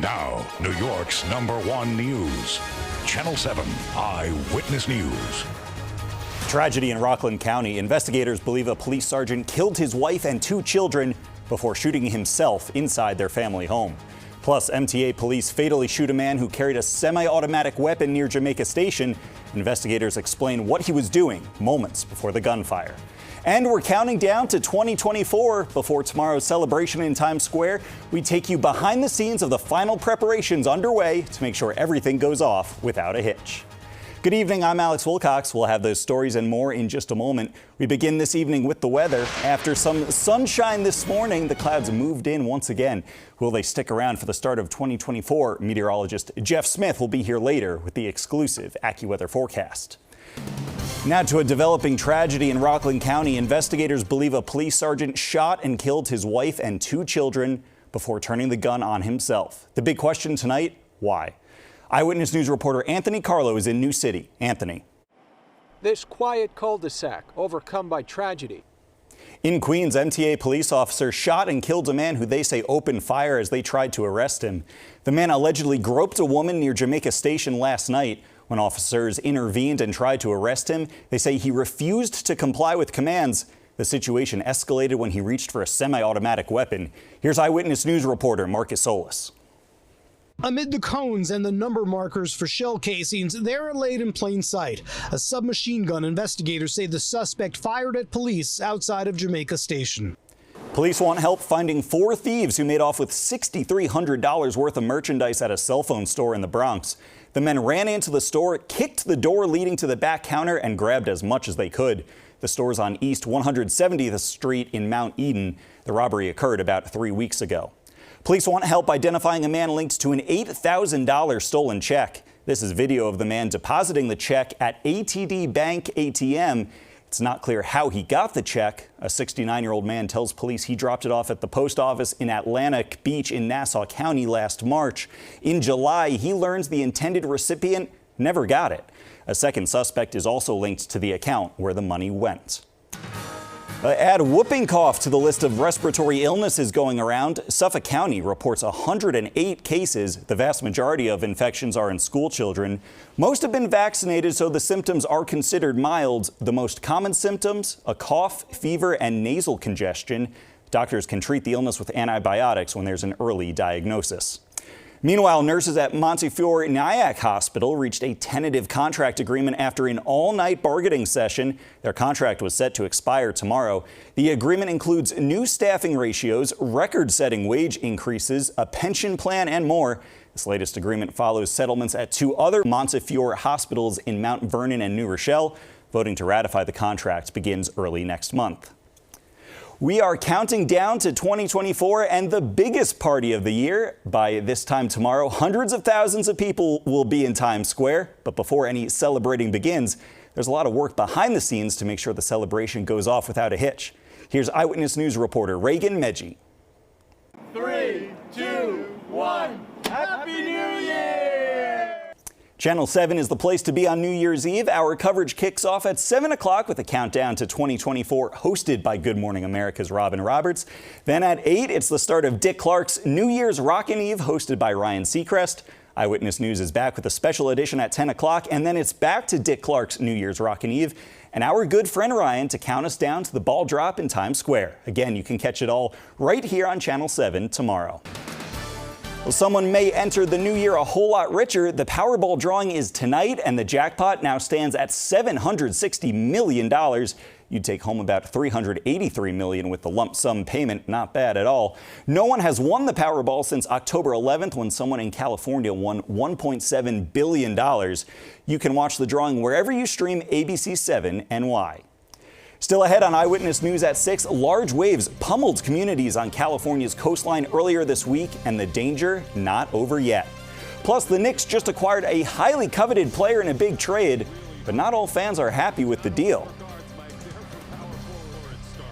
Now, New York's #1 news. Channel 7 Eyewitness News. Tragedy in Rockland County. Investigators believe a police sergeant killed his wife and 2 children before shooting himself inside their family home. Plus, MTA police fatally shoot a man who carried a semi-automatic weapon near Jamaica Station. Investigators explain what he was doing moments before the gunfire. And we're counting down to 2024. Before tomorrow's celebration in Times Square, we take you behind the scenes of the final preparations underway to make sure everything goes off without a hitch. Good evening, I'm Alex Wilcox. We'll have those stories and more in just a moment. We begin this evening with the weather. After some sunshine this morning, the clouds moved in once again. Will they stick around for the start of 2024? Meteorologist Jeff Smith will be here later with the exclusive AccuWeather forecast. Now to a developing tragedy in Rockland County. Investigators believe a police sergeant shot and killed his wife and 2 children before turning the gun on himself. The big question tonight, why? Eyewitness News reporter Anthony Carlo is in New City. Anthony. This quiet cul-de-sac overcome by tragedy. In Queens, MTA police officers shot and killed a man who they say opened fire as they tried to arrest him. The man allegedly groped a woman near Jamaica Station last night. When officers intervened and tried to arrest him, they say he refused to comply with commands. The situation escalated when he reached for a semi-automatic weapon. Here's Eyewitness News reporter Marcus Solis. Amid the cones and the number markers for shell casings, they're laid in plain sight. A submachine gun. Investigators say the suspect fired at police outside of Jamaica Station. Police want help finding 4 thieves who made off with $6,300 worth of merchandise at a cell phone store in the Bronx. The men ran into the store, kicked the door leading to the back counter, and grabbed as much as they could. The store's on East 170th Street in Mount Eden. The robbery occurred about 3 weeks ago. Police want help identifying a man linked to an $8,000 stolen check. This is video of the man depositing the check at ATD Bank ATM. It's not clear how he got the check. A 69-year-old man tells police he dropped it off at the post office in Atlantic Beach in Nassau County last March. In July, he learns the intended recipient never got it. A second suspect is also linked to the account where the money went. Add whooping cough to the list of respiratory illnesses going around. Suffolk County reports 108 cases. The vast majority of infections are in school children. Most have been vaccinated, so the symptoms are considered mild. The most common symptoms, a cough, fever, and nasal congestion. Doctors can treat the illness with antibiotics when there's an early diagnosis. Meanwhile, nurses at Montefiore Nyack Hospital reached a tentative contract agreement after an all-night bargaining session. Their contract was set to expire tomorrow. The agreement includes new staffing ratios, record-setting wage increases, a pension plan, and more. This latest agreement follows settlements at 2 other Montefiore hospitals in Mount Vernon and New Rochelle. Voting to ratify the contract begins early next month. We are counting down to 2024 and the biggest party of the year. By this time tomorrow, hundreds of thousands of people will be in Times Square. But before any celebrating begins, there's a lot of work behind the scenes to make sure the celebration goes off without a hitch. Here's Eyewitness News reporter Reagan Medji. 3, 2, 1. Happy New Year! Channel 7 is the place to be on New Year's Eve. Our coverage kicks off at 7 o'clock with a countdown to 2024 hosted by Good Morning America's Robin Roberts. Then at 8, it's the start of Dick Clark's New Year's Rockin' Eve hosted by Ryan Seacrest. Eyewitness News is back with a special edition at 10 o'clock, and then it's back to Dick Clark's New Year's Rockin' Eve and our good friend Ryan to count us down to the ball drop in Times Square. Again, you can catch it all right here on Channel 7 tomorrow. Well, someone may enter the new year a whole lot richer. The Powerball drawing is tonight, and the jackpot now stands at $760 million. You'd take home about $383 million with the lump sum payment. Not bad at all. No one has won the Powerball since October 11th when someone in California won $1.7 billion. You can watch the drawing wherever you stream ABC 7 NY. Still ahead on Eyewitness News at 6, large waves pummeled communities on California's coastline earlier this week, and the danger not over yet. Plus, the Knicks just acquired a highly coveted player in a big trade, but not all fans are happy with the deal.